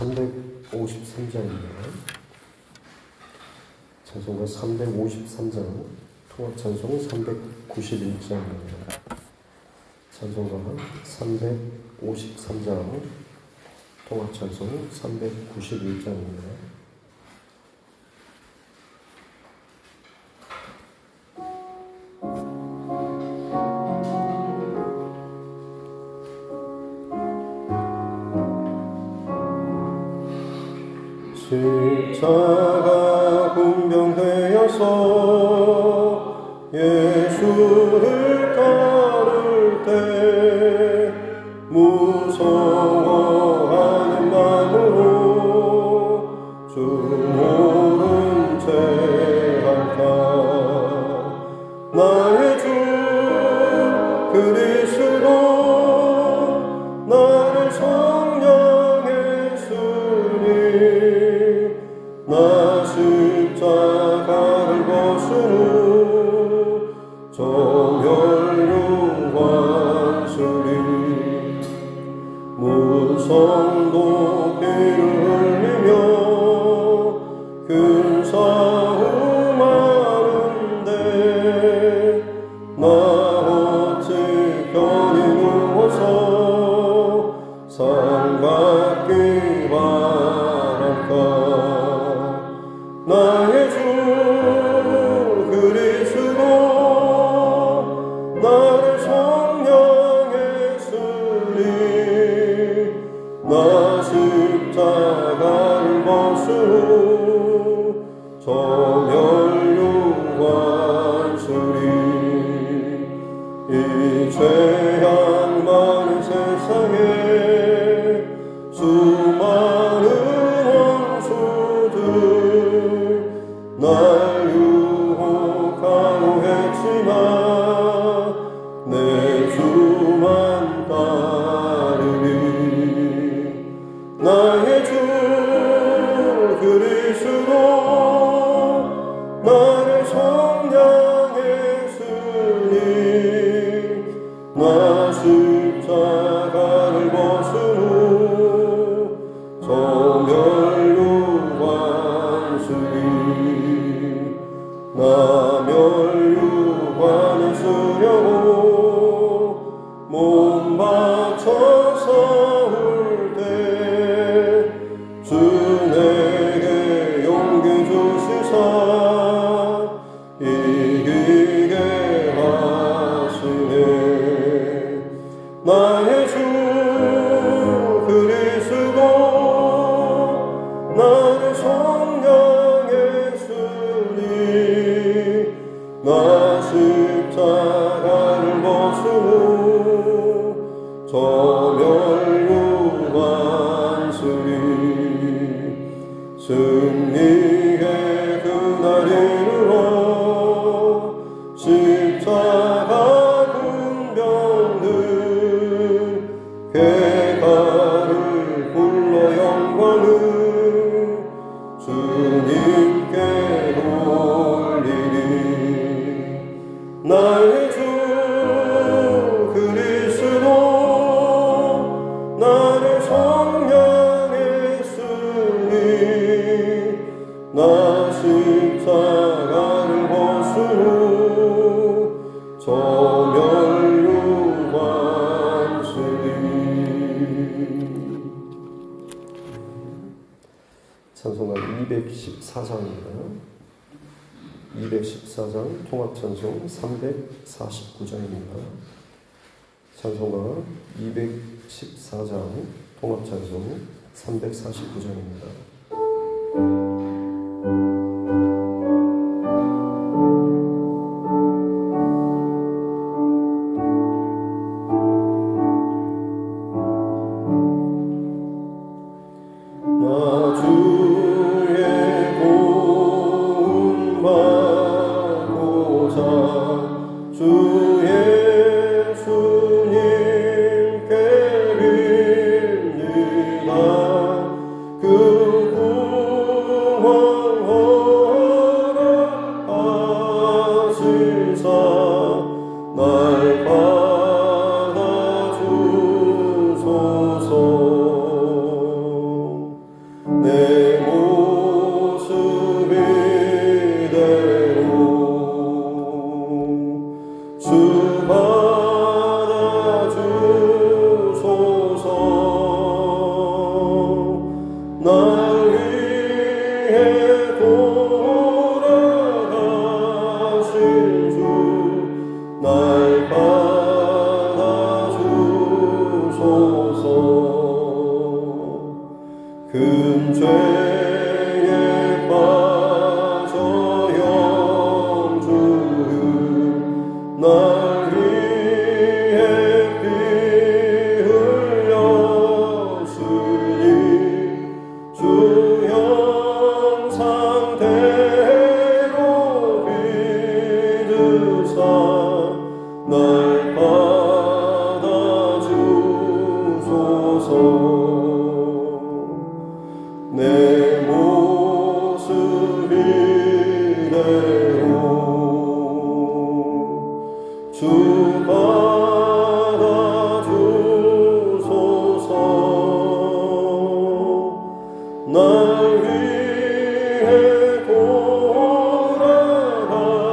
353장입니다. 찬송가 353장, 통합찬송 391장입니다. 찬송가 353장, 통합찬송 391장입니다. 십자가 군병되어서 예수를 따를 때 무서워하는 마음으로 주 모른 채 할까. 나의 주 그리스도 나를 성령했으니 나 십자가를 벗은 후 정열용관수리 무성도 피를 흘리며 큰 싸움 하는데 나 어찌 편히 누워서 상 받기 바랄까. 나의 주 그리스도 나를 성령했으니 나 십자가를 벗은 후 정열용관수리 이 죄악 많은 세상에 수많은 원수들 날 유혹하고 했지만 내 주만 따르리. 나의 주 그리스도 나를 성령했으니 나 십자가를 벗은 후 정열용관수리 나 멸류관을 쓰려고 몸 바쳐 싸울 때 주 내게 용기 주시사 이기게 하시네. 나의 주 그리스도 나를 성령했으니 나 십자가를 벗은 후 정열용관수리 승리의 그날 이르러 십자가 군병들 궤가를 불러 영광을 주님께 돌리리. 나의 주 그리스도 나를 성령했으니 나 십자가를 벗은 후 정열용관수리. 찬송가 214장입니다. 214장 통합찬송 349장입니다. 찬송가 214장 통합찬송 349장입니다. 죄에 빠져 영주를 날 위해 피 흘렸으니 주 형상대로 믿으사 날 받아주소서. 내 모습 이대로 주 받아주소서. 날 위해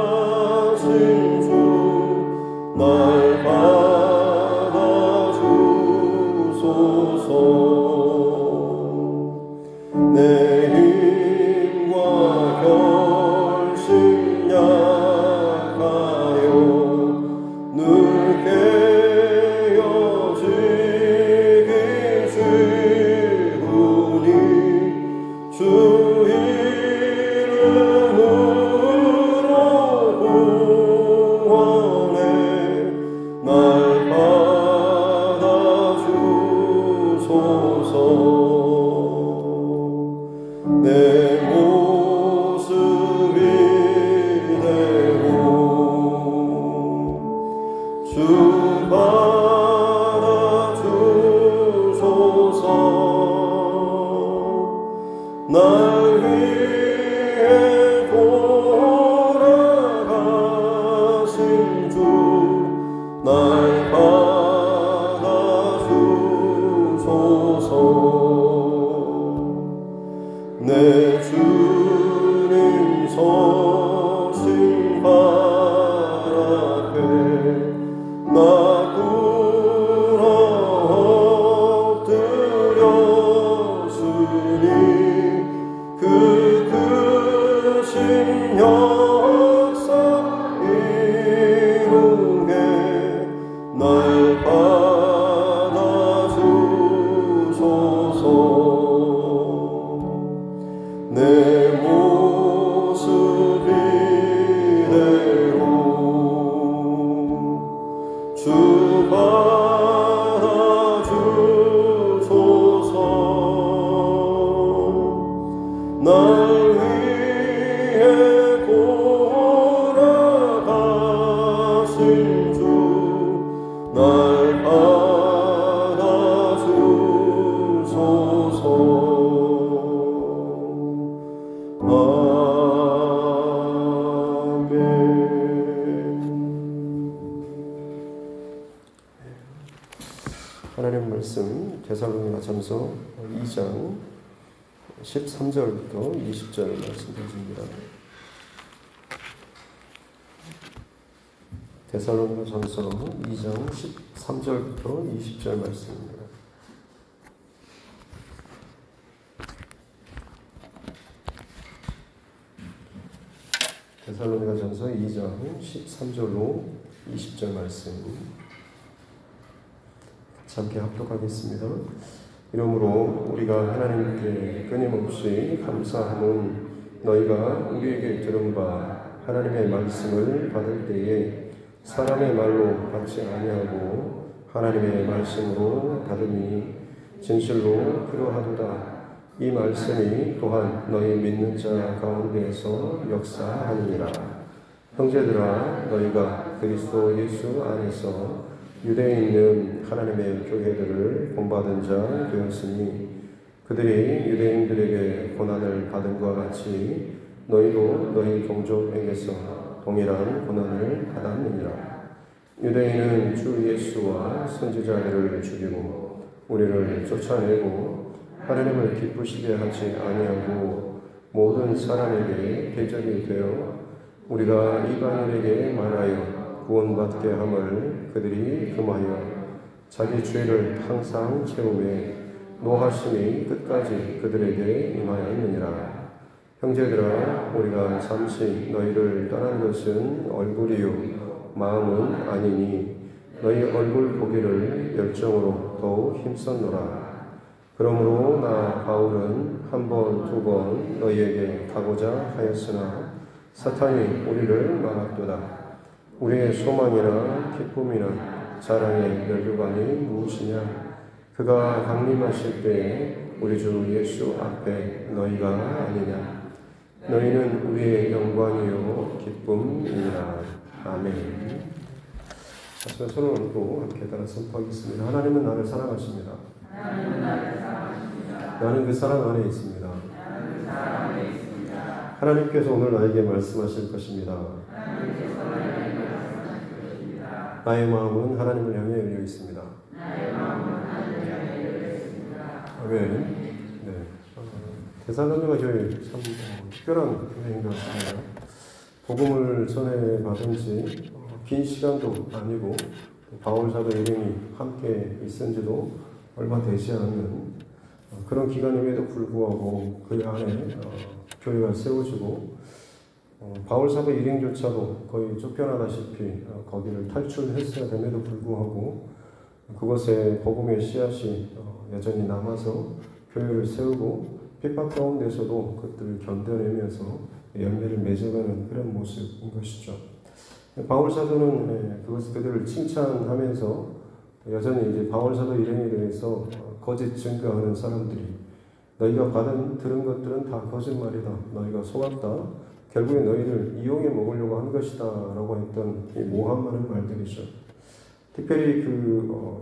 돌아가신 주 날 받아주소서. 내 힘과 결심 약하여 늘 깨어지기 쉬우니 주 이름으로 구원해 날 받아주소서. 내 모습 이대로 주 받아주소서. 날 위해 돌아가신 주 날 받아주소서. 내 주님 서신 발 앞에 나 꿇어 엎드렸으니 그 크신 역사 이루게 날 받아주소서. 내 모습 이대로 주 받아주소서. 날 위해 돌아가신 주 날 받아주소서. 아멘. 하나님 말씀 데살로니가전서 2장 13절부터 20절 말씀드립니다. 데살로니가전서 2장 13절부터 20절 말씀입니다. 데살로니가전서 2장 13절로 20절 말씀 같이 함께 합독하겠습니다. 이러므로 우리가 하나님께 끊임없이 감사하는 너희가 우리에게 들은 바 하나님의 말씀을 받을 때에 사람의 말로 받지 아니하고 하나님의 말씀으로 받으니 진실로 그러하도다. 이 말씀이 또한 너희 믿는 자 가운데에서 역사하느니라. 형제들아, 너희가 그리스도 예수 안에서 유대에 있는 하나님의 교회들을 본받은 자 되었으니 그들이 유대인들에게 고난을 받은 것과 같이 너희도 너희 동족에게서 동일한 고난을 받았느니라. 유대인은 주 예수와 선지자들을 죽이고 우리를 쫓아내고 하나님을 기쁘시게 하지 아니하고 모든 사람에게 대적이 되어 우리가 이방인에게 말하여 구원받게 함을 그들이 금하여 자기 죄를 항상 채우매 노하심이 끝까지 그들에게 임하였느니라. 형제들아, 우리가 잠시 너희를 떠난 것은 얼굴이요 마음은 아니니 너희 얼굴 보기를 열정으로 더욱 힘썼노라. 그러므로 나 바울은 한 번, 두 번 너희에게 가고자 하였으나 사탄이 우리를 막았도다. 우리의 소망이나 기쁨이나 자랑의 멸류관이 무엇이냐? 그가 강림하실 때에 우리 주 예수 앞에 너희가 아니냐? 너희는 우리의 영광이요 기쁨이니라. 아멘. 다시 손을 얹고 함께 따라 선포하겠습니다. 하나님은 나를 사랑하십니다. 나는 그 사랑 안에 있습니다. 하나님께서 오늘 나에게 말씀하실 것입니다. 나의 마음은 하나님을 향해 열려 있습니다. 아멘. 네. 데살로니가 교회 참 특별한 교회인 것 같습니다. 복음을 전해 받은 지 긴 시간도 아니고 바울 사도 일행이 함께 있은 지도 얼마 되지 않는 그런 기간임에도 불구하고 그 안에 교회가 세워지고 바울 사도 일행조차도 거의 쫓겨나다시피 거기를 탈출했어야 됨에도 불구하고 그것에 복음의 씨앗이 여전히 남아서 교회를 세우고 핍박 가운데서도 그것들을 견뎌내면서 열매를 맺어가는 그런 모습인 것이죠. 바울 사도는 그들을 칭찬하면서 여전히 이제 바울 사도 일행에 대해서 거짓 증거하는 사람들이 너희가 들은 것들은 다 거짓말이다. 너희가 속았다. 결국에 너희를 이용해 먹으려고 한 것이다. 라고 했던 이 모함하는 말들이죠. 특별히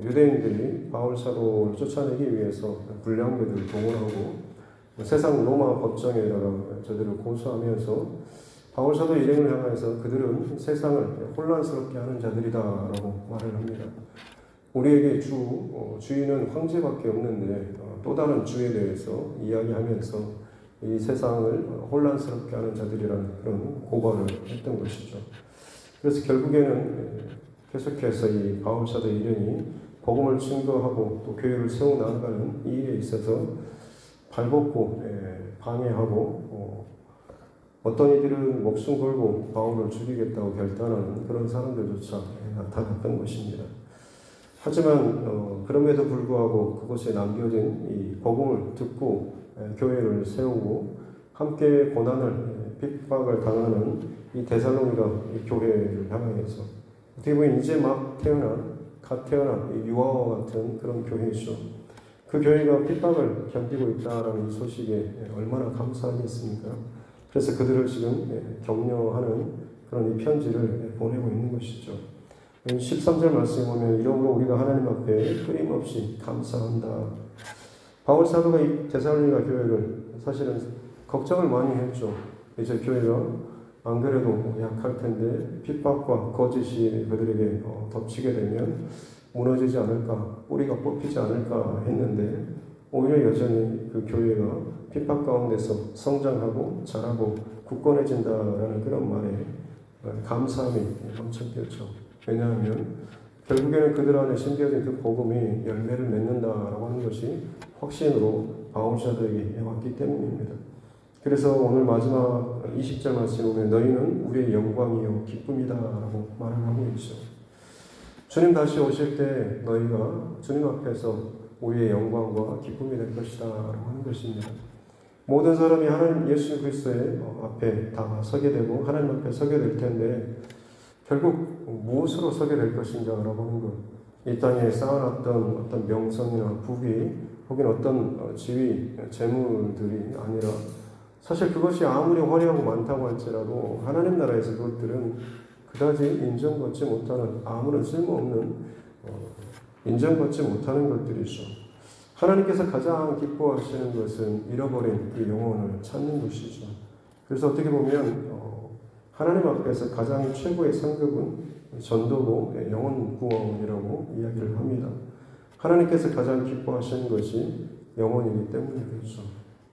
유대인들이 바울 사도를 쫓아내기 위해서 불량배들을 동원하고 세상 로마 법정에다가 저들을 고소하면서 바울 사도 일행을 향해서 그들은 세상을 혼란스럽게 하는 자들이다라고 말을 합니다. 우리에게 주인은 황제밖에 없는데 또 다른 주에 대해서 이야기하면서 이 세상을 혼란스럽게 하는 자들이라는 그런 고발을 했던 것이죠. 그래서 결국에는 계속해서 이 바울 사도 일행이 복음을 증거하고 또 교회를 세워나가는 이 일에 있어서 발벗고 방해하고 어떤 이들은 목숨 걸고 바울을 죽이겠다고 결단하는 그런 사람들조차 나타났던 것입니다. 하지만 그럼에도 불구하고 그곳에 남겨진 이 복음을 듣고 교회를 세우고 함께 고난을 핍박을 당하는 이 데살로니가 교회를 향해서 어떻게 보면 이제 막 갓 태어난 유아와 같은 그런 교회이죠. 그 교회가 핍박을 견디고 있다라는 이 소식에 얼마나 감사하겠습니까? 그래서 그들을 지금 격려하는 그런 이 편지를 보내고 있는 것이죠. 13절 말씀에 보면 이러므로 우리가 하나님 앞에 끊임없이 감사한다. 바울 사도가 이 데살로니가 교회를 사실은 걱정을 많이 했죠. 이제 교회가 안 그래도 약할 텐데 핍박과 거짓이 그들에게 덮치게 되면 무너지지 않을까, 뿌리가 뽑히지 않을까 했는데 오히려 여전히 그 교회가 핍박 가운데서 성장하고 자라고 굳건해진다라는 그런 말에 감사함이 넘쳤겠죠. 왜냐하면 결국에는 그들 안에 심겨진 그 복음이 열매를 맺는다라고 하는 것이 확신으로 바울 사도에게 왔기 때문입니다. 그래서 오늘 마지막 20절 말씀에 보면 너희는 우리의 영광이요 기쁨이다라고 말을 하고 있죠. 주님 다시 오실 때 너희가 주님 앞에서 우리의 영광과 기쁨이 될 것이다 라고 하는 것입니다. 모든 사람이 하나님 예수 그리스도의 앞에 다 서게 되고 하나님 앞에 서게 될 텐데 결국 무엇으로 서게 될 것인가 라고 하는 것. 이 땅에 쌓아놨던 어떤 명성이나 부귀 혹은 어떤 지위, 재물들이 아니라 사실 그것이 아무리 화려하고 많다고 할지라도 하나님 나라에서 그것들은 그다지 인정받지 못하는 아무런 쓸모없는 인정받지 못하는 것들이죠. 하나님께서 가장 기뻐하시는 것은 잃어버린 그 영혼을 찾는 것이죠. 그래서 어떻게 보면 하나님 앞에서 가장 최고의 상급은 전도고 영혼 구원이라고 이야기를 합니다. 하나님께서 가장 기뻐하시는 것이 영혼이기 때문이겠죠.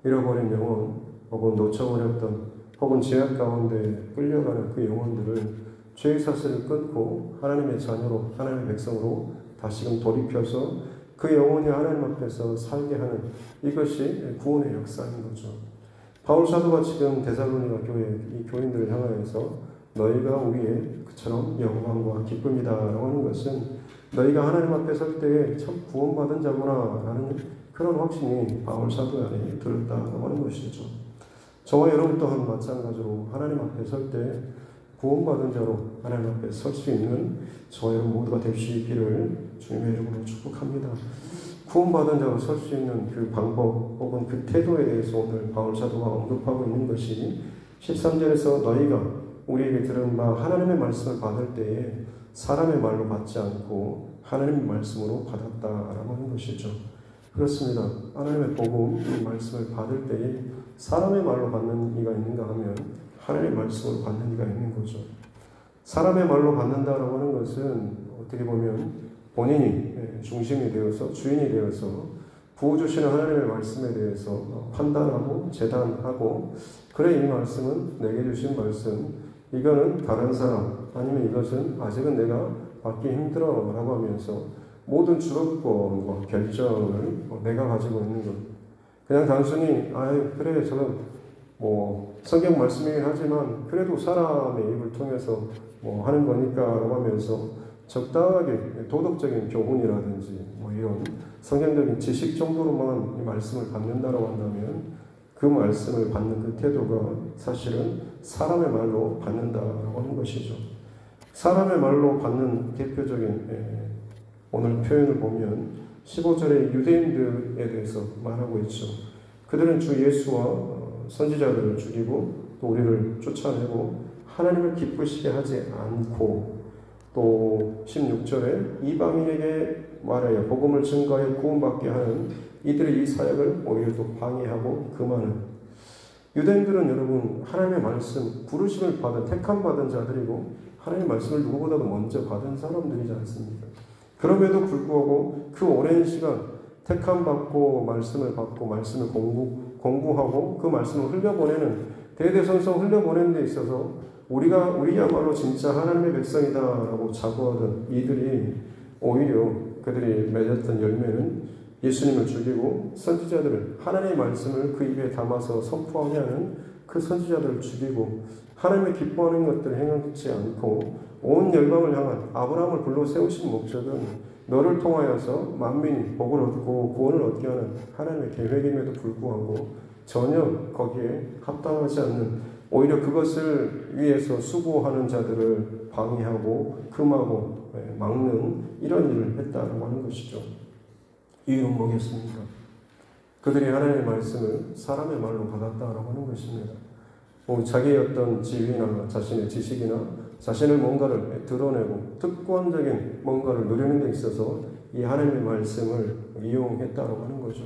잃어버린 영혼 혹은 놓쳐버렸던 혹은 죄악 가운데 끌려가는 그 영혼들을 죄의 사슬을 끊고 하나님의 자녀로 하나님의 백성으로 다시금 돌이켜서 그 영혼이 하나님 앞에서 살게 하는 이것이 구원의 역사인 거죠. 바울 사도가 지금 데살로니가 교회 이 교인들을 향하여서 너희가 우리의 그처럼 영광과 기쁨이다라고 하는 것은 너희가 하나님 앞에 설 때에 참 구원받은 자구나 라는 그런 확신이 바울 사도 안에 들었다고 하는 것이죠. 저와 여러분 또한 마찬가지로 하나님 앞에 설 때 구원받은 자로 하나님 앞에 설 수 있는 저와 여러분 모두가 될 수 있기를 주님의 이름으로 축복합니다. 구원받은 자로 설 수 있는 그 방법 혹은 그 태도에 대해서 오늘 바울 사도가 언급하고 있는 것이 13절에서 너희가 우리에게 들은 바 하나님의 말씀을 받을 때에 사람의 말로 받지 않고 하나님의 말씀으로 받았다라고 하는 것이죠. 그렇습니다. 하나님의 복음, 이 말씀을 받을 때에 사람의 말로 받는 이가 있는가 하면 하나님의 말씀으로 받는 이가 있는 거죠. 사람의 말로 받는다라고 하는 것은 어떻게 보면 본인이 중심이 되어서 주인이 되어서 부어주시는 하나님의 말씀에 대해서 판단하고 재단하고 그래 이 말씀은 내게 주신 말씀 이거는 다른 사람 아니면 이것은 아직은 내가 받기 힘들어 라고 하면서 모든 주도권과 결정을 내가 가지고 있는 것. 그냥 단순히 그래 저는 성경 말씀이긴 하지만 그래도 사람의 입을 통해서 하는 거니까 라고 하면서 적당하게 도덕적인 교훈이라든지 이런 성경적인 지식 정도로만 이 말씀을 받는다라고 한다면 그 말씀을 받는 그 태도가 사실은 사람의 말로 받는다라고 하는 것이죠. 사람의 말로 받는 대표적인 오늘 표현을 보면 15절에 유대인들에 대해서 말하고 있죠. 그들은 주 예수와 선지자들을 죽이고 또 우리를 쫓아내고 하나님을 기쁘시게 하지 않고 또 16절에 이방인에게 말하여 복음을 증거하여 구원받게 하는 이들의 이 사역을 오히려 또 방해하고 금하는 유대인들은 여러분 하나님의 말씀 부르심을 받은 택함 받은 자들이고 하나님의 말씀을 누구보다도 먼저 받은 사람들이지 않습니까? 그럼에도 불구하고 그 오랜 시간 택함 받고 말씀을 공부하고 그 말씀을 흘려보내는 대대손손 흘려보내는 데 있어서 우리야말로 진짜 하나님의 백성이다라고 자부하던 이들이 오히려 그들이 맺었던 열매는 예수님을 죽이고 선지자들을 하나님의 말씀을 그 입에 담아서 선포하게 하는 그 선지자들을 죽이고 하나님의 기뻐하는 것들을 행하지 않고 온 열방을 향한 아브라함을 불러 세우신 목적은 너를 통하여서 만민이 복을 얻고 구원을 얻게 하는 하나님의 계획임에도 불구하고 전혀 거기에 합당하지 않는 오히려 그것을 위해서 수고하는 자들을 방해하고 금하고 막는 이런 일을 했다라고 하는 것이죠. 이유는 뭐겠습니까? 그들이 하나님의 말씀을 사람의 말로 받았다라고 하는 것입니다. 자기의 어떤 지위나 자신의 지식이나 자신을 뭔가를 드러내고 특권적인 뭔가를 누리는 데 있어서 이 하나님의 말씀을 이용했다라고 하는 거죠.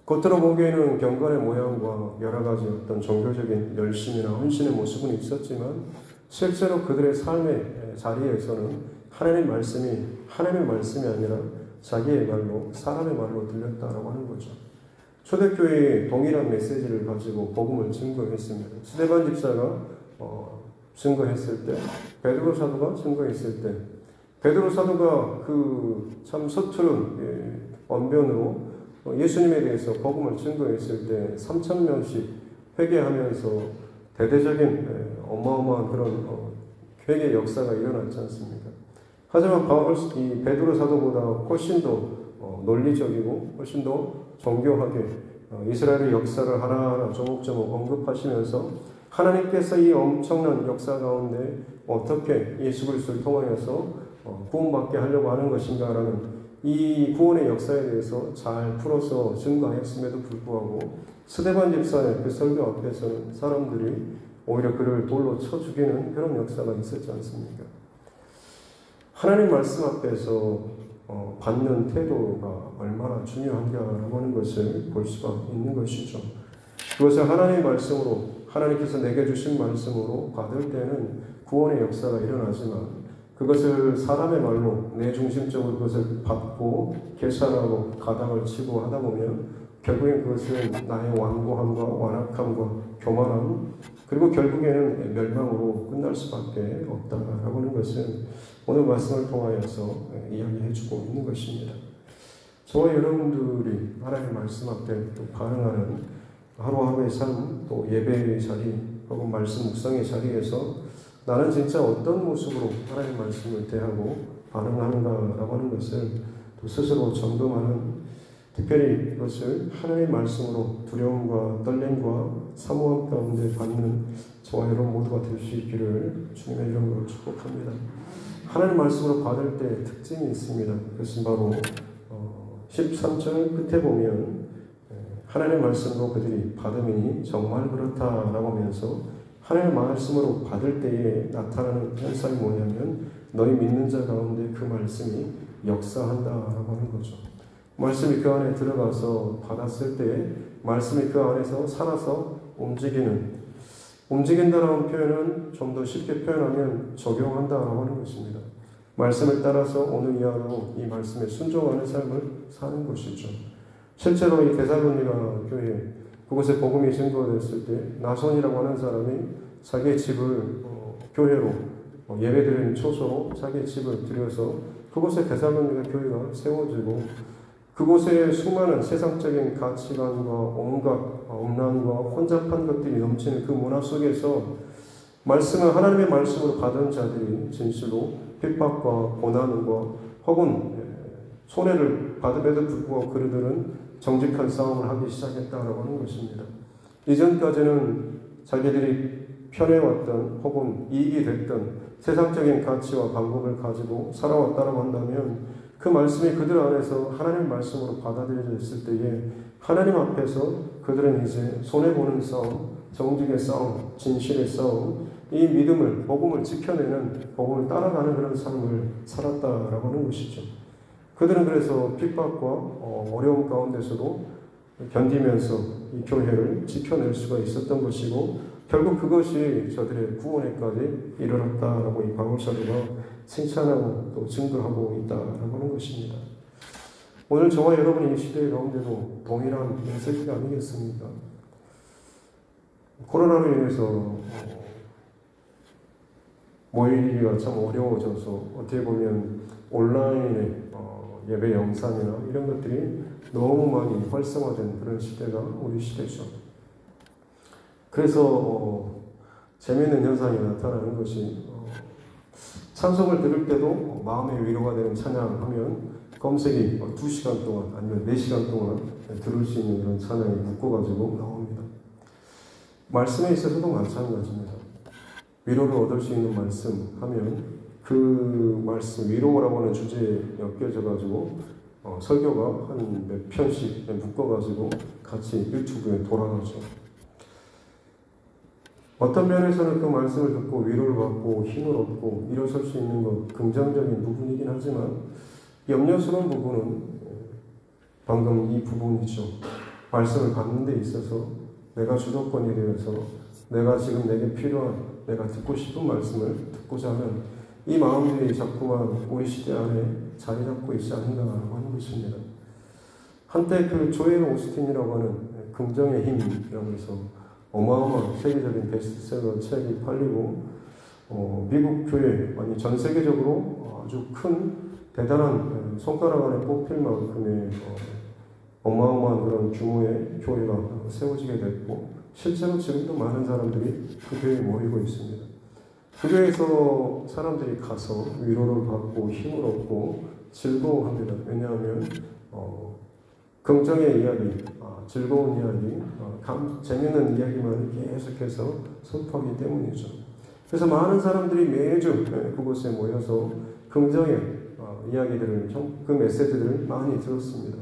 겉으로 보기에는 경건의 모양과 여러 가지 어떤 종교적인 열심이나 헌신의 모습은 있었지만 실제로 그들의 삶의 자리에서는 하나님의 말씀이 아니라 자기의 말로 사람의 말로 들렸다라고 하는 거죠. 초대교회의 동일한 메시지를 가지고 복음을 증거했습니다. 스데반 집사가 증거했을 때, 베드로 사도가 증거했을 때, 베드로 사도가 그 참 서투른 언변으로 예수님에 대해서 복음을 증거했을 때 3,000명씩 회개하면서 대대적인 어마어마한 그런 회개 역사가 일어났지 않습니까? 하지만 이 베드로 사도보다 훨씬 더 논리적이고 훨씬 더 정교하게 이스라엘의 역사를 하나하나 조목조목 언급하시면서 하나님께서 이 엄청난 역사 가운데 어떻게 예수 그리스도를 통하여서 구원받게 하려고 하는 것인가라는 이 구원의 역사에 대해서 잘 풀어서 증거하였음에도 불구하고 스데반 집사의 그 설교 앞에서는 사람들이 오히려 그를 돌로 쳐 죽이는 그런 역사가 있었지 않습니까? 하나님 말씀 앞에서 받는 태도가 얼마나 중요한가라고 하는 것을 볼 수가 있는 것이죠. 그것을 하나님의 말씀으로 하나님께서 내게 주신 말씀으로 받을 때는 구원의 역사가 일어나지만 그것을 사람의 말로 내 중심적으로 그것을 받고 계산하고 가닥을 치고 하다 보면 결국엔 그것은 나의 완고함과 완악함과 교만함 그리고 결국에는 멸망으로 끝날 수밖에 없다라고 하는 것은 오늘 말씀을 통하여서 이야기해주고 있는 것입니다. 저와 여러분들이 하나님의 말씀 앞에 또 반응하는 하루하루의 삶, 또 예배의 자리, 혹은 말씀 묵상의 자리에서 나는 진짜 어떤 모습으로 하나님의 말씀을 대하고 반응하는가라고 하는 것을 또 스스로 점검하는 특별히 이것을 하나님의 말씀으로 두려움과 떨림과 사모함 가운데 받는 저와 여러분 모두가 될 수 있기를 주님의 이름으로 축복합니다. 하나님의 말씀으로 받을 때 특징이 있습니다. 그것은 바로 13절 끝에 보면 하나님의 말씀으로 그들이 받음이니 정말 그렇다라고 하면서 하나님의 말씀으로 받을 때에 나타나는 현상이 뭐냐면 너희 믿는 자 가운데 그 말씀이 역사한다라고 하는 거죠. 말씀이 그 안에 들어가서 받았을 때 말씀이 그 안에서 살아서 움직인다라는 표현은 좀 더 쉽게 표현하면 적용한다라고 하는 것입니다. 말씀을 따라서 오늘 이하로 이 말씀에 순종하는 삶을 사는 것이죠. 실제로 이 데살로니가 교회 그곳에 복음이 증거됐을 때 나손이라고 하는 사람이 자기의 집을 교회로 예배드리는 초소로 자기의 집을 들여서 그곳에 데살로니가 교회가 세워지고 그곳에 수많은 세상적인 가치관과 온갖 음란과 혼잡한 것들이 넘치는 그 문화 속에서 말씀을 하나님의 말씀으로 받은 자들이 진실로 핍박과 고난과 혹은 손해를 받음에도 불구하고 그들은 정직한 싸움을 하기 시작했다라고 하는 것입니다. 이전까지는 자기들이 편해왔던 혹은 이익이 됐던 세상적인 가치와 방법을 가지고 살아왔다고 한다면 그 말씀이 그들 안에서 하나님의 말씀으로 받아들여졌을 때에 하나님 앞에서 그들은 이제 손해보는 싸움, 정직의 싸움, 진실의 싸움, 이 믿음을, 복음을 지켜내는, 복음을 따라가는 그런 삶을 살았다라고 하는 것이죠. 그들은 그래서 핍박과 어려움 가운데서도 견디면서 이 교회를 지켜낼 수가 있었던 것이고 결국 그것이 저들의 구원에까지 이르렀다라고 이 바울 사도가 칭찬하고 또 증거하고 있다라고 하는 것입니다. 오늘 저와 여러분이 이 시대 가운데도 동일한 메시지가 아니겠습니까? 코로나로 인해서 모이기가 참 어려워져서 어떻게 보면 온라인의 예배 영상이나 이런 것들이 너무 많이 활성화된 그런 시대가 우리 시대죠. 그래서 재미있는 현상이 나타나는 것이 찬송을 들을 때도 마음의 위로가 되는 찬양하면 검색이 2시간 동안 아니면 4시간 동안 들을 수 있는 그런 찬양이 묶어가지고 나옵니다. 말씀에 있어서도 마찬가지입니다. 위로를 얻을 수 있는 말씀 하면 그 말씀, 위로라고 하는 주제에 엮여져가지고 설교가 한 몇 편씩 묶어가지고 같이 유튜브에 돌아가죠. 어떤 면에서는 그 말씀을 듣고 위로를 받고 힘을 얻고 일어설 수 있는 것 긍정적인 부분이긴 하지만 염려스러운 부분은 방금 이 부분이죠. 말씀을 받는 데 있어서 내가 주도권이 되어서 내가 지금 내게 필요한 내가 듣고 싶은 말씀을 듣고자 하는 이 마음들이 자꾸만 우리 시대 안에 자리 잡고 있지 않는다고 하는 것입니다. 한때 그 조엘 오스틴이라고 하는 긍정의 힘이라면서 어마어마한 세계적인 베스트셀러 책이 팔리고 미국 교회 아니 전 세계적으로 아주 큰 대단한 손가락 안에 뽑힐 만큼의 어마어마한 그런 규모의 교회가 세워지게 됐고 실제로 지금도 많은 사람들이 그 교회에 모이고 있습니다. 그 교회에서 사람들이 가서 위로를 받고 힘을 얻고 즐거워합니다. 왜냐하면 긍정의 이야기, 즐거운 이야기, 재미있는 이야기만 계속해서 선포하기 때문이죠. 그래서 많은 사람들이 매주 그곳에 모여서 긍정의 이야기들을, 그 메시지들을 많이 들었습니다.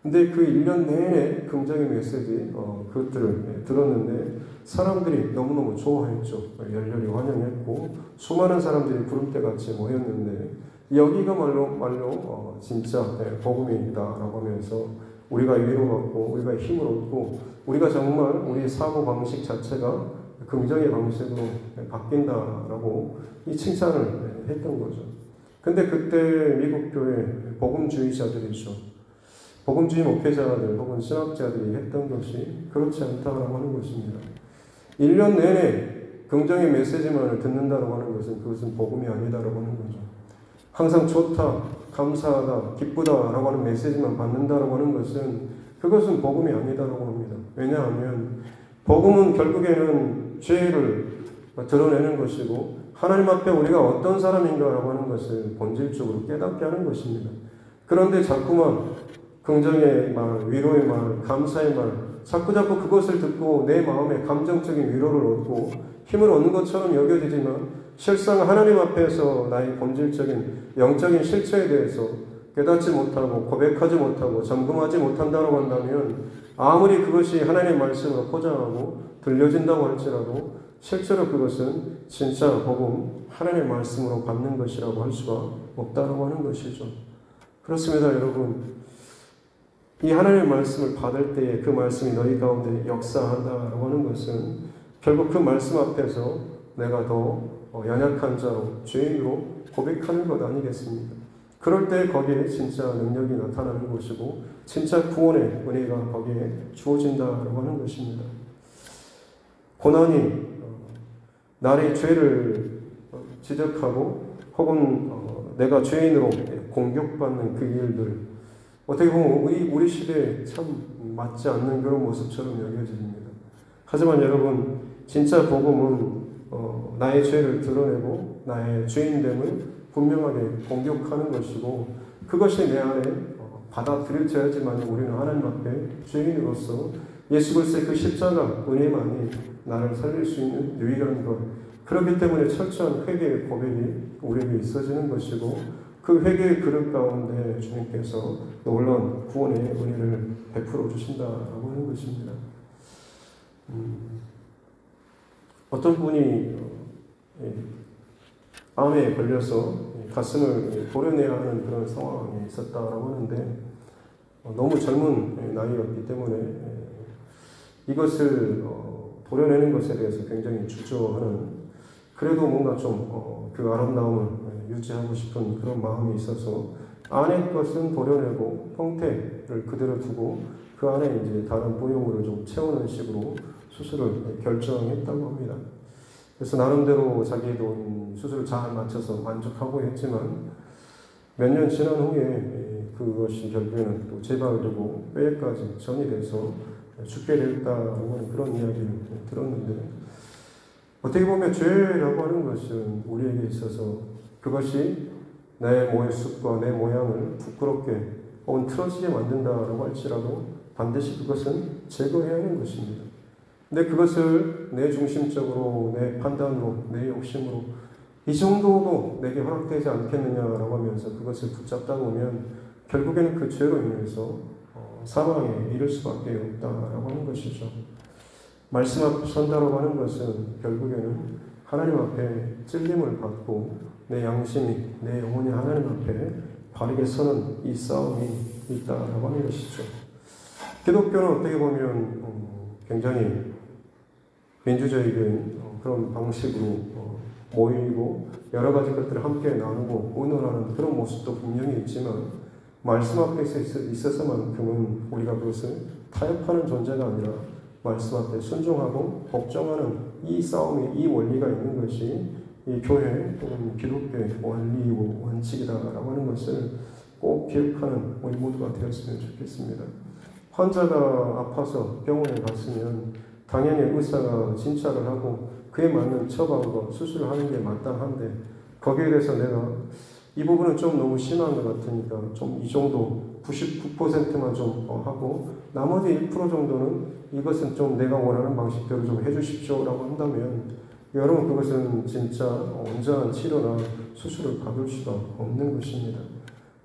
근데 그 1년 내내 긍정의 메시지, 그것들을 들었는데 사람들이 너무너무 좋아했죠. 열렬히 환영했고 수많은 사람들이 구름대같이 모였는데 여기가 말로 진짜 복음이다라고 하면서 우리가 위로받고 우리가 힘을 얻고 우리가 정말 우리의 사고방식 자체가 긍정의 방식으로 바뀐다라고 이 칭찬을 했던 거죠. 근데 그때 미국 교회 복음주의자들이죠. 복음주의 목회자들 혹은 신학자들이 했던 것이 그렇지 않다라고 하는 것입니다. 1년 내내 긍정의 메시지만을 듣는다라고 하는 것은 그것은 복음이 아니다라고 하는 거죠. 항상 좋다, 감사하다, 기쁘다라고 하는 메시지만 받는다라고 하는 것은 그것은 복음이 아니다라고 합니다. 왜냐하면 복음은 결국에는 죄를 드러내는 것이고 하나님 앞에 우리가 어떤 사람인가라고 하는 것을 본질적으로 깨닫게 하는 것입니다. 그런데 자꾸만 긍정의 말, 위로의 말, 감사의 말, 자꾸자꾸 그것을 듣고 내 마음에 감정적인 위로를 얻고 힘을 얻는 것처럼 여겨지지만 실상 하나님 앞에서 나의 본질적인 영적인 실체에 대해서 깨닫지 못하고 고백하지 못하고 점검하지 못한다고 한다면 아무리 그것이 하나님의 말씀으로 포장하고 들려진다고 할지라도 실제로 그것은 진짜 복음, 하나님의 말씀으로 받는 것이라고 할 수가 없다고 하는 것이죠. 그렇습니다, 여러분. 이 하나님의 말씀을 받을 때에 그 말씀이 너희 가운데 역사한다라고 하는 것은 결국 그 말씀 앞에서 내가 더 연약한 자로, 죄인으로 고백하는 것 아니겠습니까? 그럴 때 거기에 진짜 능력이 나타나는 것이고 진짜 구원의 은혜가 거기에 주어진다라고 하는 것입니다. 고난이 나의 죄를 지적하고 혹은 내가 죄인으로 공격받는 그 일들 어떻게 보면 우리 시대에 참 맞지 않는 그런 모습처럼 여겨집니다. 하지만 여러분 진짜 복음은 나의 죄를 드러내고 나의 죄인됨을 분명하게 공격하는 것이고 그것이 내 안에 받아들여져야지만 우리는 하나님 앞에 죄인으로서 예수 그리스도의 그 십자가 은혜만이 나를 살릴 수 있는 유일한 것. 그렇기 때문에 철저한 회개의 고백이 우리에게 있어지는 것이고 그 회개의 그릇 가운데 주님께서 놀라운 구원의 은혜를 베풀어 주신다라고 하는 것입니다. 어떤 분이 암에 걸려서 가슴을 도려내야 하는 그런 상황이 있었다라고 하는데 너무 젊은 나이였기 때문에 이것을 도려내는 것에 대해서 굉장히 주저하는 그래도 뭔가 좀 그 아름다움을 유지하고 싶은 그런 마음이 있어서 안의 것은 도려내고 형태를 그대로 두고 그 안에 이제 다른 부용물을 좀 채우는 식으로 수술을 결정했다고 합니다. 그래서 나름대로 자기 돈 수술을 잘 맞춰서 만족하고 했지만 몇 년 지난 후에 그것이 결국에는 또 재발되고 뼈에까지 전이 돼서 죽게 됐다라고 하는 그런 이야기를 들었는데 어떻게 보면 죄라고 하는 것은 우리에게 있어서 그것이 내 모습과 내 모양을 부끄럽게 혹은 틀어지게 만든다라고 할지라도 반드시 그것은 제거해야 하는 것입니다. 근데 그것을 내 중심적으로, 내 판단으로, 내 욕심으로 이 정도도 내게 허락되지 않겠느냐라고 하면서 그것을 붙잡다 보면 결국에는 그 죄로 인해서 사망에 이를 수밖에 없다라고 하는 것이죠. 말씀 앞 선다라고 하는 것은 결국에는 하나님 앞에 찔림을 받고 내 양심이, 내 영혼이 하나님 앞에 바르게 서는 이 싸움이 있다라고 하는 것이죠. 기독교는 어떻게 보면 굉장히 민주적인 그런 방식으로 모이고 여러 가지 것들을 함께 나누고 의논하는 그런 모습도 분명히 있지만 말씀 앞에 있어서만큼은 우리가 그것을 타협하는 존재가 아니라 말씀 앞에 순종하고 복종하는 이 싸움이, 이 원리가 있는 것이 이 교회 또는 기독교의 원리이고 원칙이다라고 하는 것을 꼭 기억하는 우리 모두가 되었으면 좋겠습니다. 환자가 아파서 병원에 갔으면 당연히 의사가 진찰을 하고 그에 맞는 처방과 수술을 하는 게 마땅한데 거기에 대해서 내가 이 부분은 좀 너무 심한 것 같으니까 좀 이 정도 99%만 좀 하고 나머지 1% 정도는 이것은 좀 내가 원하는 방식대로 좀 해주십시오라고 한다면 여러분 그것은 진짜 온전한 치료나 수술을 받을 수가 없는 것입니다.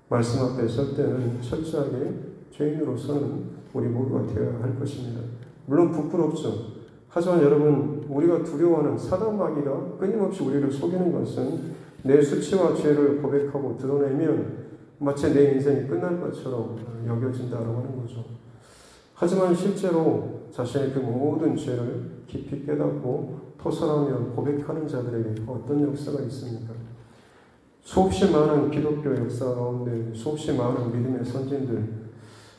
말씀 앞에 설 때는 철저하게 죄인으로서는 우리 모두가 되어야 할 것입니다. 물론 부끄럽죠. 하지만 여러분 우리가 두려워하는 사단마귀가 끊임없이 우리를 속이는 것은 내 수치와 죄를 고백하고 드러내면 마치 내 인생이 끝날 것처럼 여겨진다라고 하는 거죠. 하지만 실제로 자신의 그 모든 죄를 깊이 깨닫고 토설하며 고백하는 자들에게 어떤 역사가 있습니까? 수없이 많은 기독교 역사 가운데 수없이 많은 믿음의 선진들,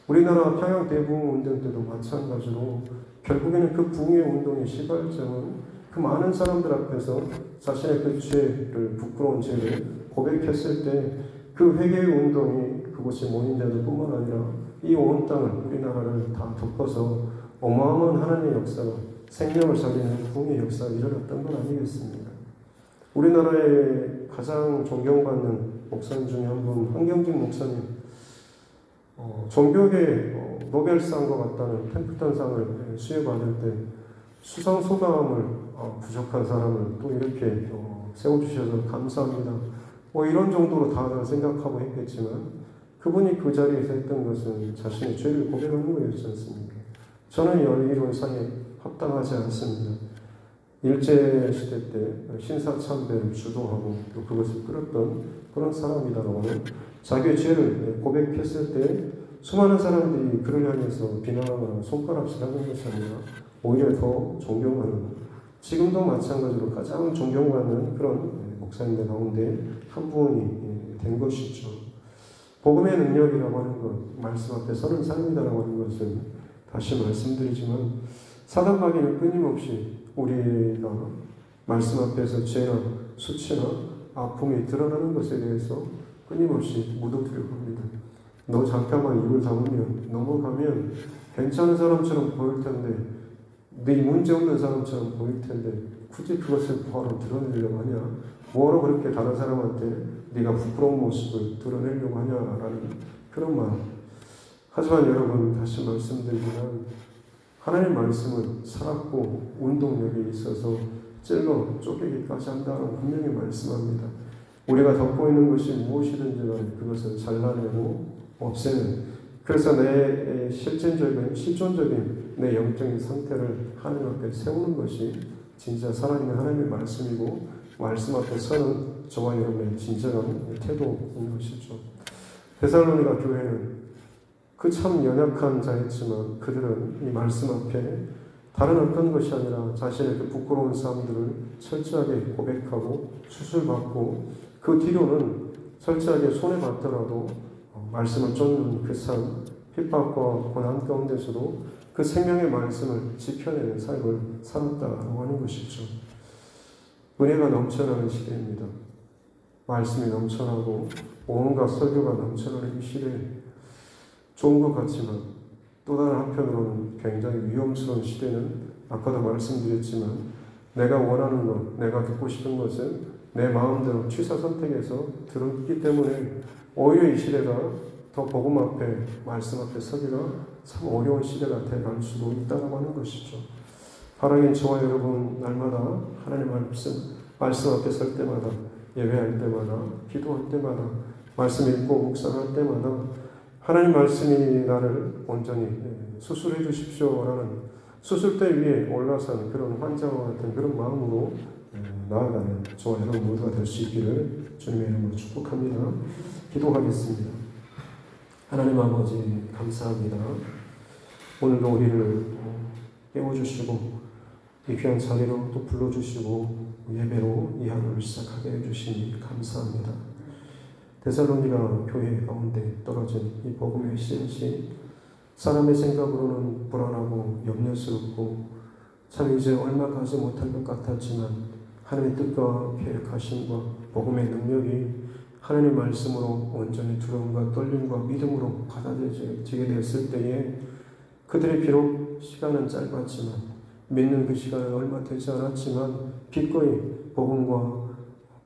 우리나라 평양 대부흥 운동 때도 마찬가지로 결국에는 그 붕의 운동의 시발점은 그 많은 사람들 앞에서 자신의 그 죄를, 부끄러운 죄를 고백했을 때 그 회개의 운동이 그곳이 모인 자들 뿐만 아니라 이 온 땅을, 우리나라를 다 덮어서 어마어마한 하나님의 역사가, 생명을 살리는 붕의 역사가 일어났던 건 아니겠습니까? 우리나라의 가장 존경받는 목사님 중에 한 분, 한경직 목사님, 종교계 노벨상과 같다는 템플턴상을 수여받을 때 수상 소감을 부족한 사람을 또 이렇게 세워주셔서 감사합니다. 이런 정도로 다들 생각하고 했겠지만 그분이 그 자리에서 했던 것은 자신의 죄를 고백하는 거였지 않습니까? 저는 이 이론상에 합당하지 않습니다. 일제시대 때 신사참배를 주도하고 또 그것을 끌었던 그런 사람이다라고 하는 자기의 죄를 고백했을 때 수많은 사람들이 그를 향해서 비난하거나 손가락질하는 것이 아니라 오히려 더 존경하는, 지금도 마찬가지로 가장 존경받는 그런 목사님들 가운데 한 분이 된 것이죠. 복음의 능력이라고 하는 것, 말씀 앞에 서는 삶이다라고 하는 것은 다시 말씀드리지만 사단마귀는 끊임없이 우리가 말씀 앞에서 죄나 수치나 아픔이 드러나는 것에 대해서 끊임없이 묻어두려고 합니다. 너 잠깐만 입을 다물면 넘어가면 괜찮은 사람처럼 보일 텐데, 네 문제 없는 사람처럼 보일 텐데 굳이 그것을 바로 드러내려고 하냐? 뭐로 그렇게 다른 사람한테 네가 부끄러운 모습을 드러내려고 하냐라는 그런 말. 하지만 여러분, 다시 말씀드리지만 하나님의 말씀은 살았고 운동력이 있어서 찔러 쪼개기까지 한다고 분명히 말씀합니다. 우리가 덮고 있는 것이 무엇이든지 간에 그것을 잘라내고 없애는, 그래서 내 실존적인 내 영적인 상태를 하나님 앞에 세우는 것이 진짜 살아있는 하나님의 말씀이고, 말씀 앞에 서는 저와 여러분의 진정한 태도인 것이죠. 데살로니가 교회는 그 참 연약한 자였지만 그들은 이 말씀 앞에 다른 어떤 것이 아니라 자신의 그 부끄러운 삶들을 철저하게 고백하고 수술받고 그 뒤로는 철저하게 손해받더라도 말씀을 쫓는 그 삶, 핍박과 고난 가운데서도 그 생명의 말씀을 지켜내는 삶을 살았다고 하는 것이죠. 은혜가 넘쳐나는 시대입니다. 말씀이 넘쳐나고 온갖 설교가 넘쳐나는 이 시대에 좋은 것 같지만 또 다른 한편으로는 굉장히 위험스러운 시대는 아까도 말씀드렸지만 내가 원하는 것, 내가 듣고 싶은 것은 내 마음대로 취사 선택해서 들었기 때문에 오히려 이 시대가 더 복음 앞에, 말씀 앞에 서기가 참 어려운 시대가 돼갈 수도 있다고 하는 것이죠. 하나님, 저와 여러분 날마다 하나님 말씀 앞에 설 때마다, 예배할 때마다, 기도할 때마다, 말씀 읽고 묵상할 때마다 하나님 말씀이 나를 온전히 수술해 주십시오라는 수술대 위에 올라선 그런 환자와 같은 그런 마음으로 나아가는 저와 여러분 모두가 될 수 있기를 주님의 이름으로 축복합니다. 기도하겠습니다. 하나님 아버지, 감사합니다. 오늘도 우리를 깨워주시고 이 귀한 자리로 또 불러주시고 예배로 이 하루를 시작하게 해주시니 감사합니다. 데살로니가 교회 가운데 떨어진 이 복음의 씨앗이 사람의 생각으로는 불안하고 염려스럽고 참 이제 얼마 가지 못할 것 같았지만 하나님의 뜻과 계획하심과 복음의 능력이 하나님의 말씀으로 온전히 두려움과 떨림과 믿음으로 받아들여지게 됐을 때에 그들의 비록 시간은 짧았지만, 믿는 그 시간은 얼마 되지 않았지만 기꺼이 복음과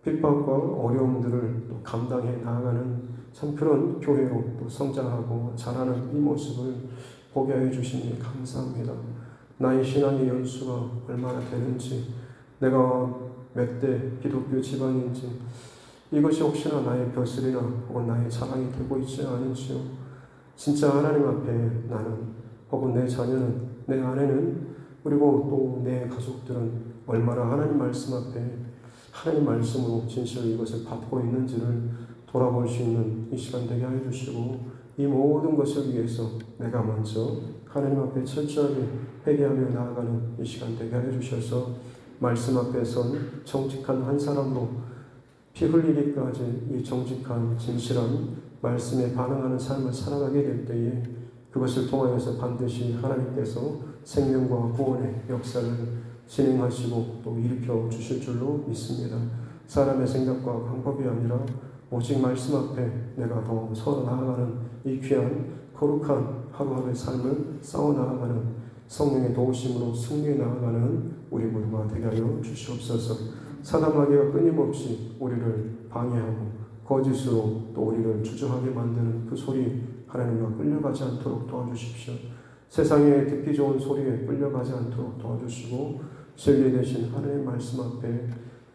핍박과 어려움들을 또 감당해 나아가는 참 그런 교회로 또 성장하고 자라는 이 모습을 보게 하여 주시니 감사합니다. 나의 신앙의 연수가 얼마나 되는지, 내가 몇 대 기독교 집안인지, 이것이 혹시나 나의 벼슬이나 혹은 나의 자랑이 되고 있지 않은지요. 진짜 하나님 앞에 나는, 혹은 내 자녀는, 내 아내는, 그리고 또 내 가족들은 얼마나 하나님 말씀 앞에 하나님 말씀으로 진실로 이것을 받고 있는지를 돌아볼 수 있는 이 시간 되게 하여 주시고, 이 모든 것을 위해서 내가 먼저 하나님 앞에 철저하게 회개하며 나아가는 이 시간 되게 하여 주셔서 말씀 앞에 선 정직한 한 사람으로 피 흘리기까지 이 정직한 진실한 말씀에 반응하는 삶을 살아가게 될 때에 그것을 통하여서 반드시 하나님께서 생명과 구원의 역사를 진행하시고 또 일으켜 주실 줄로 믿습니다. 사람의 생각과 방법이 아니라 오직 말씀 앞에 내가 더 서로 나아가는 이 귀한 거룩한 하루하루의 삶을 싸워 나아가는 성령의 도우심으로 승리해 나아가는 우리 모두가 되게 하여 주시옵소서. 사단마귀가 끊임없이 우리를 방해하고 거짓으로 또 우리를 주저하게 만드는 그 소리 하나님 우리가 끌려가지 않도록 도와주십시오. 세상에 듣기 좋은 소리에 끌려가지 않도록 도와주시고 진리 되신 하나님의 말씀 앞에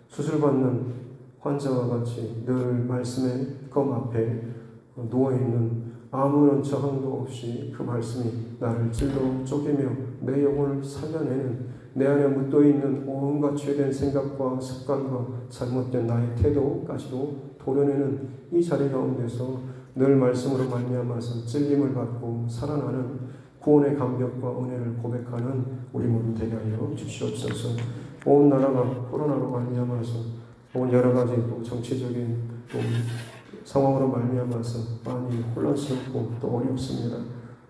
수술받는 환자와 같이 늘 말씀의 검 앞에 누워있는 아무런 저항도 없이 그 말씀이 나를 찔러 쪼개며 내 영혼을 살려내는 내 안에 묻어있는 온갖 죄된 생각과 습관과 잘못된 나의 태도까지도 도려내는 이 자리 가운데서 늘 말씀으로 말미암아서 찔림을 받고 살아나는 구원의 감격과 은혜를 고백하는 우리 모두 되게 하여 주시옵소서. 온 나라가 코로나로 말미암아서 온 여러 가지 또 정치적인 또 상황으로 말미암아서 많이 혼란스럽고 또 어렵습니다.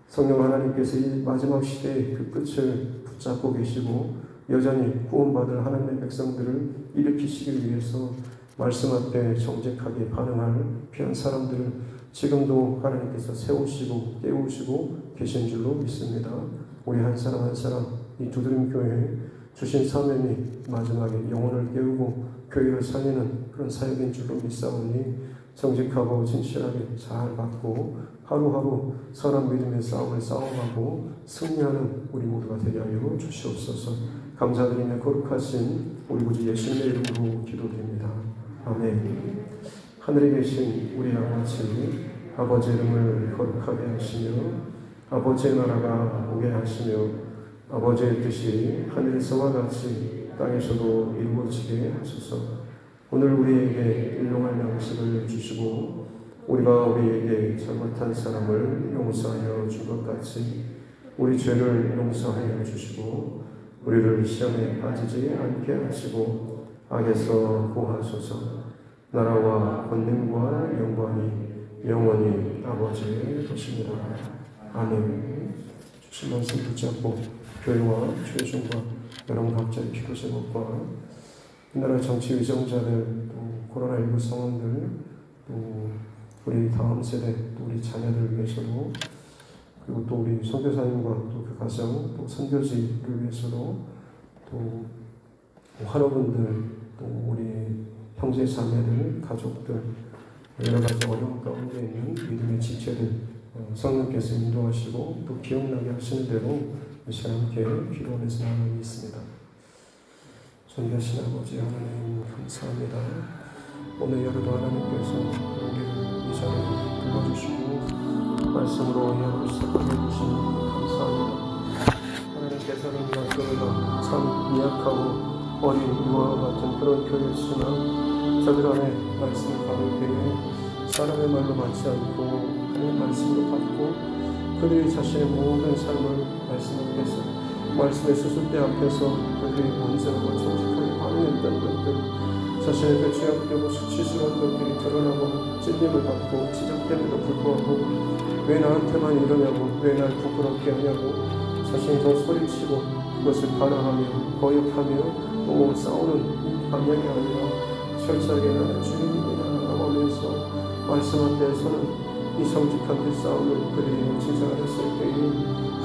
성령 하나님께서 이 마지막 시대의 그 끝을 붙잡고 계시고 여전히 구원받을 하나님의 백성들을 일으키시기 위해서 말씀 앞에 정직하게 반응할 귀한 사람들을 지금도 하나님께서 세우시고 깨우시고 계신 줄로 믿습니다. 우리 한 사람 한 사람 이 두드림교회에 주신 사명이 마지막에 영혼을 깨우고 교회를 살리는 그런 사역인 줄로 믿사오니 정직하고 진실하게 잘 받고 하루하루 선한 믿음의 싸움을 싸움하고 승리하는 우리 모두가 되게 하여 주시옵소서. 감사드리며 거룩하신 우리 구주 예수님의 이름으로 기도드립니다. 아멘. 하늘에 계신 우리 아버지 이름을 거룩하게 하시며 아버지의 나라가 오게 하시며 아버지의 뜻이 하늘에서와 같이 땅에서도 이루어지게 하소서. 오늘 우리에게 일용할 양식을 주시고 우리가 우리에게 잘못한 사람을 용서하여 준 것 같이 우리 죄를 용서하여 주시고 우리를 시험에 빠지지 않게 하시고 악에서 구하소서. 나라와 권능과 영광이 영원히 아버지의 것입니다. 아멘. 주신 말씀 붙잡고 교회와 최종과 여러분 각자의 기도 제목과 우리나라 정치 위정자들 또 코로나19 상황들 또 우리 다음 세대 또 우리 자녀들을 위해서도 그리고 또 우리 선교사님과 또 그 가정 또 선교지를 위해서도 또 환우분들 또 우리 형제 자매들 가족들 여러 가지 어려움 가운데 있는 믿음의 지체들 성령께서 인도하시고 또 기억나게 하시는 대로 이 시간 함께 기도하면서 나누고 있습니다. 존귀하신 아버지 하나님 감사합니다. 오늘 여러분 하나님께서 우리를 이 자리에 불러주시고 말씀으로 이야기를 시작하게 해주시니 감사합니다. 하나님께서는 우리가 교회가 참 미약하고 어린 이와 같은 그런 교회였으나 저들 안에 말씀을 받을 때에 사람의 말로 받지 않고 하나님의 말씀으로 받고 그들이 자신의 모든 삶을 말씀 앞에서 말씀의 수술대 앞에서 그들이 온전하고 정직하게 반응했던 것들 자신의 그 죄악되고 수치스러운 것들이 드러나고 찔림을 받고 지적됨에도 불구하고 왜 나한테만 이러냐고 왜 날 부끄럽게 하냐고 자신이 더 소리치고 그것을 반항하며 거역하며 또 싸우는 이 방향이 아니라 철저하게 나는 주님이다 라고 하면서 말씀 앞에서는 이 정직한 그 싸움을 그들이 놓치지 않았을 때에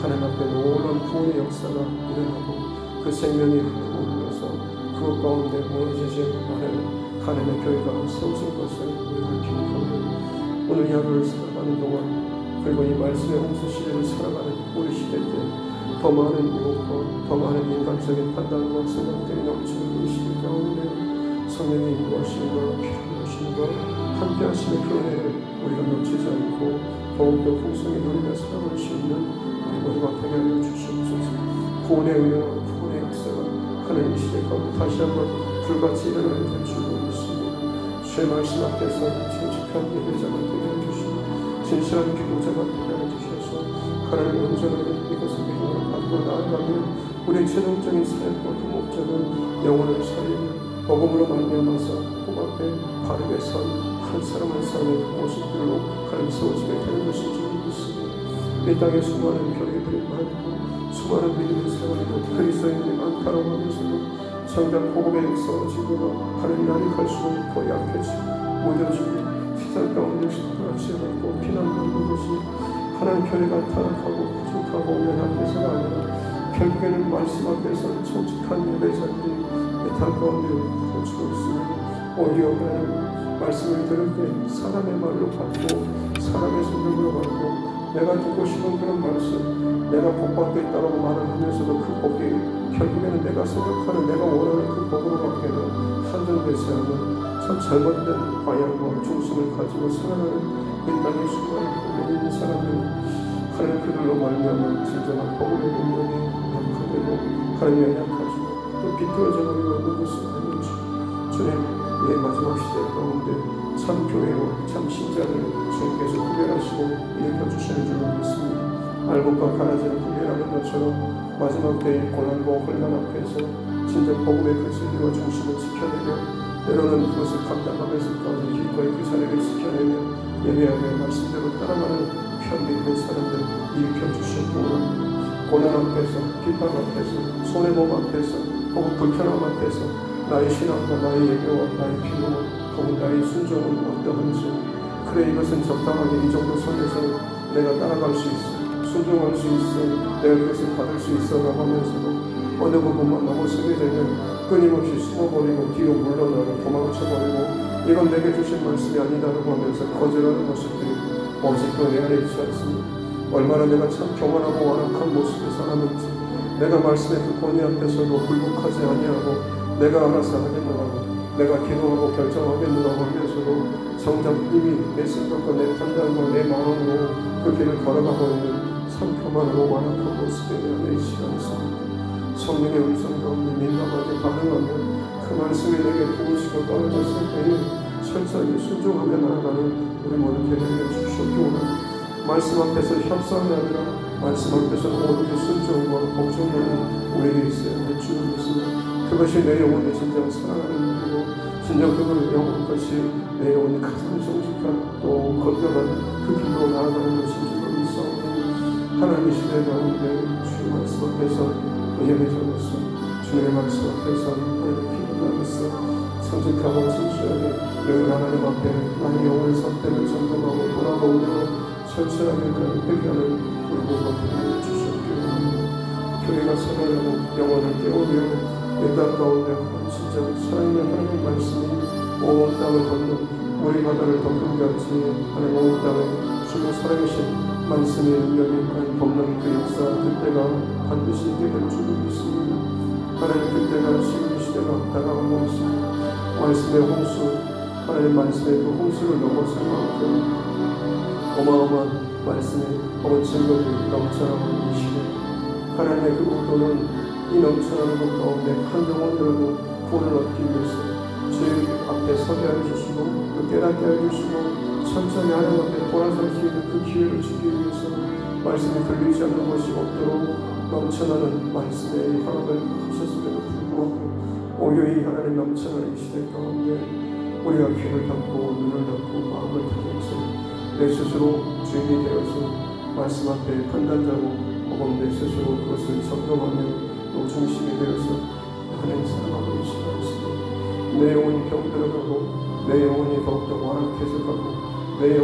하나님 앞에 놀라운 구원의 역사가 일어나고 그 생명이 흘러오면서 그것 가운데 무너지지 않은 하나님의 교회가 세워진 것을 우리가 기억하고 오늘 이 하루를 살아가는 동안 그리고 이 말씀의 홍수 시대를 살아가는 우리 시대 때 더 많은 유혹과 더 많은 인간적인 판단과 생각들이 넘치는 이 시대 가운데 성령의 인도하심과 필요하심과 함께 하시는 그 은혜를 우리가 놓치지 않고 더욱더 풍성히 누리며 살아갈 수 있는 우리 모두가 되게 하여 주시옵소서. 구원의 은혜와 구원의 역사가 하나님 시대 가운데 다시 한번 불같이 일어나게 될 줄로 믿습니다. 주의 말씀 앞에서 정직한 예배자가 되게 해주시고 진실한 기도자가 되게 해주셔서 하나님 온전하게 이것을 믿음으로 받고 나아가면 우리의 최종적인 사역과 그 목적은 영혼을 살리는 복음으로 말미암아서 그 앞에 바르게 선 한 사람 한 사람의 그 모습들로 하나님 세워지게 되는 것인 줄 믿습니다. 이 땅에 수많은 교회들이 많고 수많은 믿음의 세월이고 그리스도인들이 많다라고 하면서도 정작 복음의 역사와 지도가 하나님 날이 갈수록 더 약해지고 무뎌지고 세상 가운데 숟가락질하고 피난받는 것이 하나님 교회가 타락하고 부족하고 연약해서가 아니라 결국에는 말씀 앞에서 정직한 예배자들이 이 땅 가운데 부딪히고 있으며 오히려 말씀을 들을 때 사람의 말로 받고 사람의 생각으로 받고 내가 듣고 싶은 그런 말씀, 내가 복받고 있다고 말을 하면서도 그 복이 결국에는 내가 생각하는, 내가 원하는 그 복으로 밖에는 한정되지 않는 참 잘못된 방향과 중심을 가지고 살아가는 이 땅의 수많은 있는 사람들, 하나님 그들로 말미암아 진정한 복음의 능력이 약화되고 하나님이 약하시고 또 비틀어져 버리고 있는 것은 아니죠. 주님, 이 마지막 시대 가운데 참 교회로 참 신자를 주님께서 구별하시고 일으켜주시는 줄로 믿습니다. 알곡과 가라지를 구별하는 것처럼 마지막 때의 고난과 혼란 앞에서 진정 복음의 그 진리와 중심을 지켜내며 때로는 그것을 감당하면서까지 기꺼이 그 자리를 지켜내며 예배하며 말씀대로 따라가는 편리 있는 사람들 일으켜주시고 고난 앞에서, 핍박 앞에서, 손해보험 앞에서, 혹은 불편함 앞에서 나의 신앙과 나의 예배와 나의 기도와 혹은 나의 순종은 어떠한지, 그래 이것은 적당하게 이 정도 선에서 내가 따라갈 수 있어, 순종할 수 있어, 내가 그것을 받을 수 있어 라고 하면서도 어느 부분만 넘어서게 되면 끊임없이 숨어버리고 뒤로 물러나고 도망쳐버리고 이건 내게 주신 말씀이 아니다라고 하면서 거절하는 모습들이 아직도 내 안에 있지 않습니다. 얼마나 내가 참 교만하고 완악한 모습을 살았는지, 내가 말씀의 그 권위 앞에서도 굴복하지 아니하고 내가 알아서 하겠노라고, 내가 기도하고 결정하겠노라고 하면서도 정작 이미 내 생각과 내 판단과 내 마음으로 그 길을 걸어가고 있는 참 교만하고 완악한 모습에 내 안에 있지 않습니다. 성령의 음성 가운데 민감하게 반응하며 그 말씀이 내게 부으시고 떨어졌을 때에 철저하게 순종하며 나아가는 우리 모든 되게 주시옵기 원합니다. 말씀 앞에서 협상이 아니라 말씀 앞에서 오로지 순종과 복종하는 우리에게 있어야 할 줄을 믿습니다. 그것이 내 영혼이 진정 사랑하는 일이고 진정 그걸 영혼 것이 내 영혼이 가장 정직한 또 건강한 그 길로 나아가는 것인 줄로 믿사오니 하나님의 시대 가운데 주의 말씀 앞에서 예배자로서 주님의 말씀 앞에서 하나님의 기도하겠어 성직하고 진실하게 늘 하나님 앞에 나의 영혼의 상태를 점검하고 돌아보며 철저하게 회개하는 우리 모두가 되게 주시옵기를 합니다. 교회가 살아나고 영혼을 깨우며 내 땅 가운데 진짜 살아있는 하나님 말씀이 온 땅을 덮는 우리 바다를 덮는같이 하나님 온 땅에 주의 살아계신 말씀의 능력이 하나님 덮는 그 역사 그때가 반드시 있게 될 줄을 믿습니다. 하나님 그때가 지금 이 시대가 다가가고 있습니다. 말씀의 홍수, 하나님 말씀의 그 홍수를 넘어설 만큼 어마어마한 말씀의 증거들이 넘쳐나는 이 시대, 하나님의 그 의도는 이 넘쳐나는 것 가운데 한 영혼이라도 구원을 얻기 위해서 주의 앞에 서게 해주시고 또 깨닫게 해주시고 천천히 하나님 앞에 돌아설 수 있는 그 기회를 주기 위해서 말씀이 들리지 않는 것이 없도록 넘쳐나는 말씀의 허락을 하셨음에도 불구하고 오히려 하나님 넘쳐나는 이 시대 가운데 우리가 귀를 닫고 눈을 닫고 마음을 닫아서 내 스스로 주인이 되어서 말씀 앞에 판단자고 혹은 내 스스로 그것을 점검하며 또 중심이 되어서 하나님 사랑하고 있지 않습니다. 내 영혼이 병들어가고 내 영혼이 더욱더 완악해져 가고 내